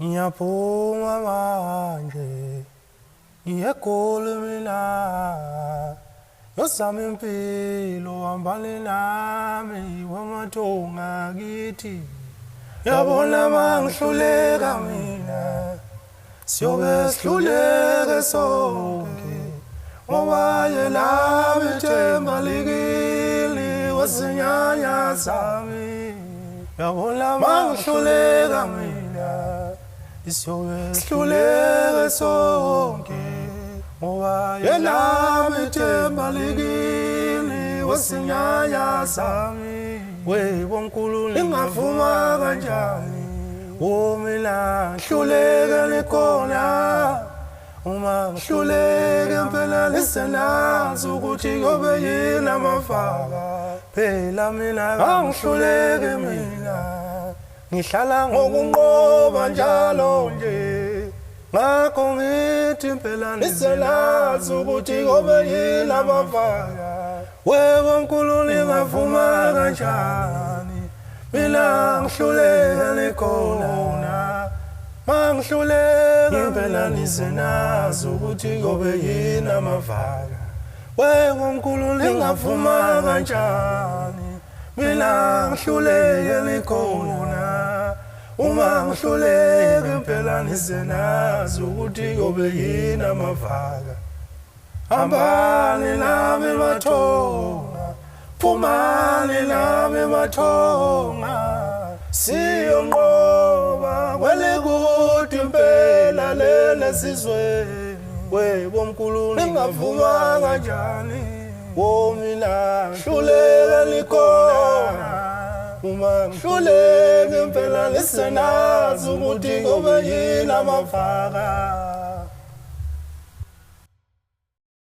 Ngiyaphuma manje ngiyegoli mina yozama impilo hambani nami wamathonga kithi yabona mangihluleka mina siyobe sihluleke sonke ngoba yena ithemba likili wasenyanya zami yabona mangihluleka mina siyobe sihluleke sonke ngoba yena ithemba likili wasenyanya zami weBonkulu ngingavuma kanjani mina ngihluleke likhona uma ngihluleke impela lisenazi ukuthi kobe yini amafaka phela mina angihluleke mina ngihlala ngokunqoba njalo nje ngakho ngithi impela lisenazi ukuthi kobe yini amafaka weBonkulu ngingavuma kanjani mina ngihluleke likhona mangihluleke impela lisenazi ukuthi kobe yini amavaka weBonkulu ngingavuma kanjani mina ngihluleke likhona uma ngihluleke impela lisenazi ukuthi kobe yini amavaka hambani nami mathonga phumani nami mathonga siyonqoba kwelikude impela lele sizweni weBonkulu ngingavuma kanjani mina ngihluleke likhona uma ngihluleke impela lisenazi ukuthi kobe yini amavaka